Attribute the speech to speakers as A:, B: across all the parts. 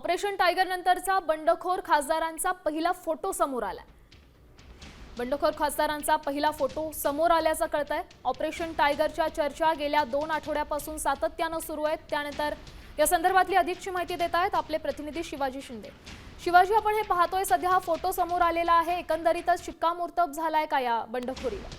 A: Operation tiger नंतरचा बंडखोर खासदारांचा पहिला फोटो समोर आलाय। बंडखोर खासदारांचा पहिला फोटो समोर आल्याचं कळतंय। ऑपरेशन टायगरच्या चर्चा गेल्या 2 आठवड्यापासून सातत्याने सुरू आहेत। त्यानंतर या संदर्भातली अधिकची माहिती देत आहेत आपले प्रतिनिधी शिवाजी शिंदे। शिवाजी, आपण हे पाहतोय सध्या हा फोटो समोर आलेला आहे, एकंदरीतच शिक्कामोर्तब झालाय का या बंडखोरीला?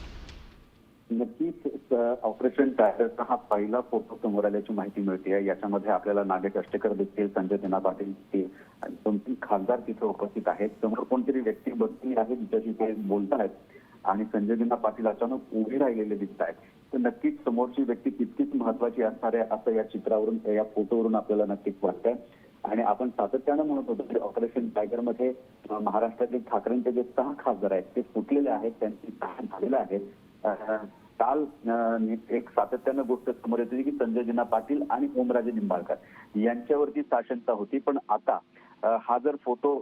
B: नक्कीच ऑपरेशन टायगरचा हा पहिला फोटो समोर आल्याची माहिती मिळते। याच्यामध्ये आपल्याला नागेश अष्टेकर दिसतील, संजय दिना पाटील दिसतील आणि 2-3 खासदार तिथे उपस्थित आहेत। समोर कोणतरी व्यक्ती बसली आहे जिच्याशी ते बोलत आहेत आणि संजय दिना पाटील अचानक उभे राहिलेले दिसत आहेत। तर नक्कीच समोरची व्यक्ती तितकीच महत्वाची असणार आहे असं या चित्रावरून, या फोटोवरून आपल्याला नक्कीच वाटतंय। आणि आपण सातत्यानं म्हणत होतो की ऑपरेशन टायगर मध्ये महाराष्ट्रातील ठाकरेंचे जे 6 खासदार आहेत ते फुटलेले आहेत, त्यांची तहान झालेलं आहे। काल एक सातत्यानं गोष्ट समोर येते की संजय दिना पाटील आणि ओमराजे निंबाळकर यांच्यावरती साशंकता होती, पण आता हा जर फोटो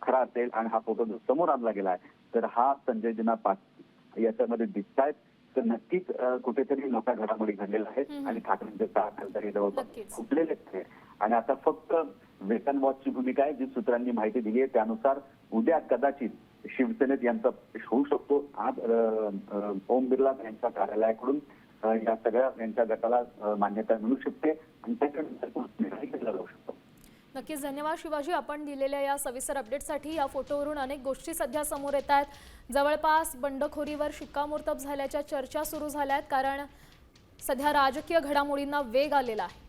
B: खरा असेल आणि हा फोटो जर समोर आणला गेला आहे तर हा संजय दिना पाटील याच्यामध्ये दिसतायत। तर नक्कीच कुठेतरी मोठा घडामोडी घडलेला आहे आणि ठाकरेंचे 6 खासदार जवळपास फुटलेले आहेत। आणि आता फक्त वेतन वॉचची भूमिका आहे, जी सूत्रांनी माहिती दिली आहे त्यानुसार उद्या कदाचित शिवसेनेत यांचा होऊ शकतो। आज ओम बिर्ला यांच्या कार्यालयाकडून या सगळ्या यांच्या गटाला मान्यता मिळू शकते आणि त्याच्यानंतर निर्णय घेतला जाऊ शकतो।
A: नक्कीच धन्यवाद शिवाजी, आपण दिलेल्या या सविस्तर अपडेटसाठी। या फोटोवरून अनेक गोष्टी सध्या समोर येत आहेत। जवळपास बंडखोरीवर शिक्कामोर्तब झाल्याच्या चर्चा सुरू झाल्या आहेत, कारण सध्या राजकीय घडामोडींना वेग आलेला आहे।